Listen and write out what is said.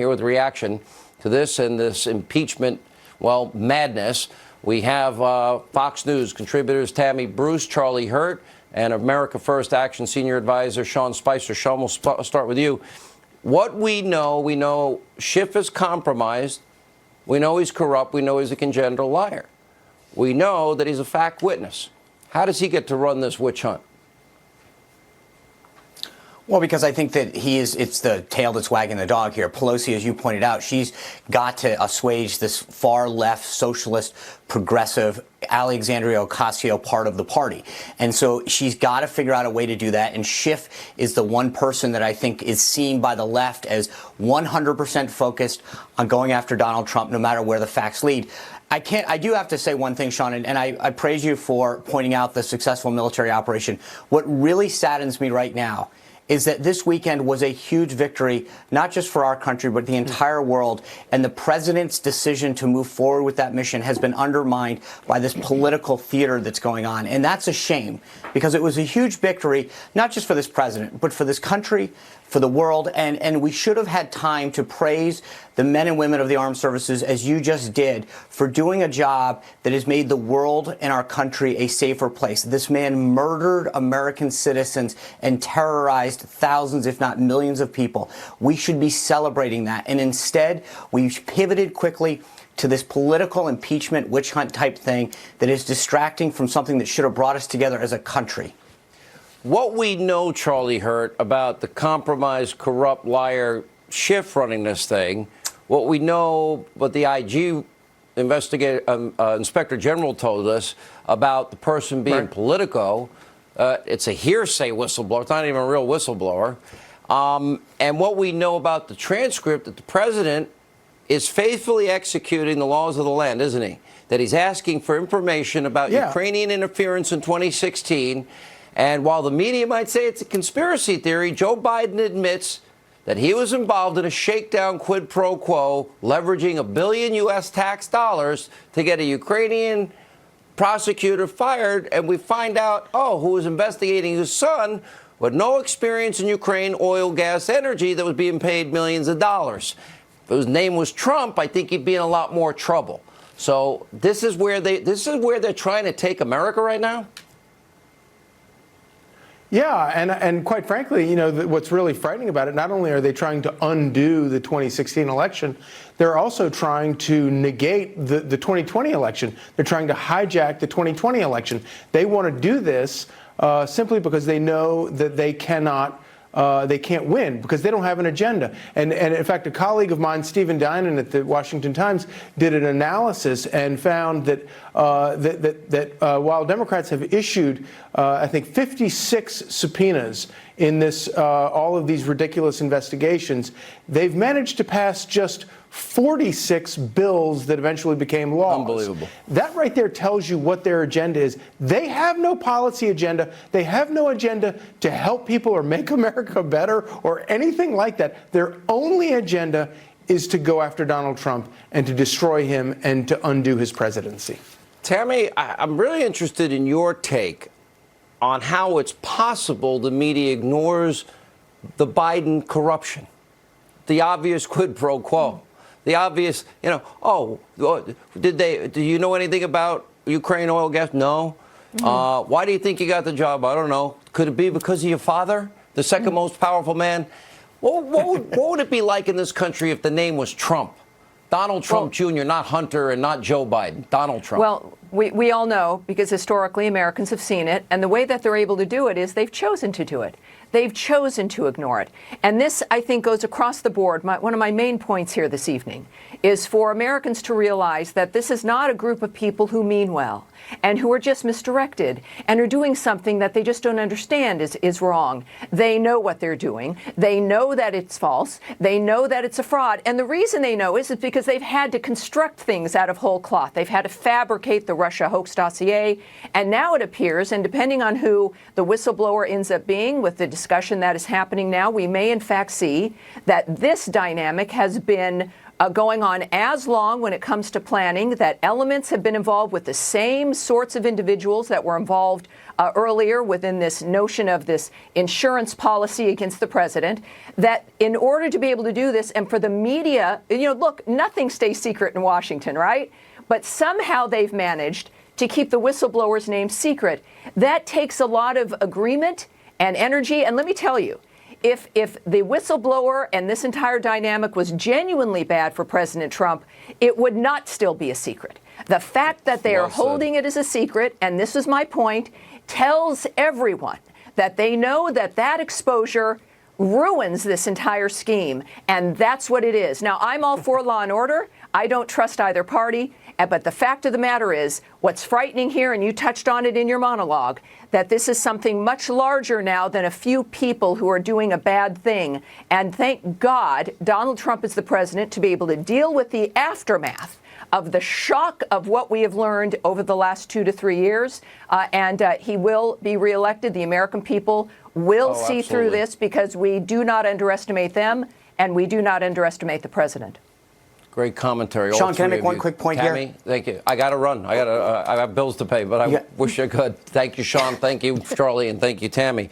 Here with reaction to this and this impeachment, well, madness. We have Fox News contributors Tammy Bruce, Charlie Hurt, and America First Action Senior Advisor Sean Spicer. Sean, we'll start with you. What we know Schiff is compromised. We know he's corrupt. We know he's a congenital liar. We know that he's a fact witness. How does he get to run this witch hunt? Well, because I think that it's the tail that's wagging the dog here. Pelosi, as you pointed out, she's got to assuage this far left, socialist, progressive, Alexandria Ocasio part of the party. And so she's got to figure out a way to do that. And Schiff is the one person that I think is seen by the left as 100% focused on going after Donald Trump, no matter where the facts lead. I do have to say one thing, Sean, and I praise you for pointing out the successful military operation. What really saddens me right now is that this weekend was a huge victory, not just for our country, but the entire world. And the president's decision to move forward with that mission has been undermined by this political theater that's going on. And that's a shame, because it was a huge victory, not just for this president, but for this country, for the world. And we should have had time to praise the men and women of the armed services, as you just did, for doing a job that has made the world and our country a safer place. This man murdered American citizens and terrorized thousands, if not millions of people. We should be celebrating that. And instead, we pivoted quickly to this political impeachment witch hunt type thing that is distracting from something that should have brought us together as a country. What we know, Charlie Hurt, about the compromised, corrupt liar Schiff running this thing, what we know, what the IG Inspector General told us about the person being Politico, it's a hearsay whistleblower. It's not even a real whistleblower. And what we know about the transcript, that the president is faithfully executing the laws of the land, isn't he? That he's asking for information about Ukrainian interference in 2016. And while the media might say it's a conspiracy theory, Joe Biden admits that he was involved in a shakedown quid pro quo, leveraging $1 billion U.S. tax dollars to get a Ukrainian prosecutor fired. And we find out, who was investigating his son with no experience in Ukraine, oil, gas, energy, that was being paid millions of dollars. If his name was Trump, I think he'd be in a lot more trouble. So this is where they're trying to take America right now. Yeah, and quite frankly, what's really frightening about it, not only are they trying to undo the 2016 election, they're also trying to negate the 2020 election. They're trying to hijack the 2020 election. They want to do this simply because they know that they can't win, because they don't have an agenda. And in fact, a colleague of mine, Stephen Dinan at the Washington Times, did an analysis and found that while Democrats have issued, I think, 56 subpoenas in this all of these ridiculous investigations, they've managed to pass just 46 bills that eventually became laws. Unbelievable. That right there tells you what their agenda is. They have no policy agenda. They have no agenda to help people or make America better or anything like that. Their only agenda is to go after Donald Trump and to destroy him and to undo his presidency. Tammy, I'm really interested in your take on how it's possible the media ignores the Biden corruption, the obvious quid pro quo. The obvious, do you know anything about Ukraine oil, gas? No. Why do you think you got the job? I don't know. Could it be because of your father, the second most powerful man? What would it be like in this country if the name was Trump? Donald Trump Jr., not Hunter and not Joe Biden. Donald Trump. Well, we all know, because historically Americans have seen it, and the way that they're able to do it is they've chosen to do it. They've chosen to ignore it. And this, I think, goes across the board. One of my main points here this evening is for Americans to realize that this is not a group of people who mean well and who are just misdirected and are doing something that they just don't understand is wrong. They know what they're doing. They know that it's false. They know that it's a fraud. And the reason they know is because they've had to construct things out of whole cloth. They've had to fabricate the Russia hoax dossier. And now it appears, and depending on who the whistleblower ends up being with the discussion that is happening now, we may in fact see that this dynamic has been going on as long when it comes to planning, that elements have been involved with the same sorts of individuals that were involved earlier within this notion of this insurance policy against the president, that in order to be able to do this and for the media, look, nothing stays secret in Washington, right? But somehow they've managed to keep the whistleblower's name secret. That takes a lot of agreement and energy. And let me tell you, if the whistleblower and this entire dynamic was genuinely bad for President Trump, it would not still be a secret. The fact that they are holding it as a secret, and this is my point, tells everyone that they know that that exposure ruins this entire scheme, and that's what it is. Now, I'm all for law and order. I don't trust either party. But the fact of the matter is, what's frightening here, and you touched on it in your monologue, that this is something much larger now than a few people who are doing a bad thing. And thank God Donald Trump is the president to be able to deal with the aftermath of the shock of what we have learned over the last 2 to 3 years. And he will be reelected. The American people will see through this, because we do not underestimate them, and we do not underestimate the president. Great commentary. Sean, can I make one quick point Tammy, here? Thank you. I got to run. I have bills to pay, but I wish I could. Thank you, Sean. Thank you, Charlie, and thank you, Tammy.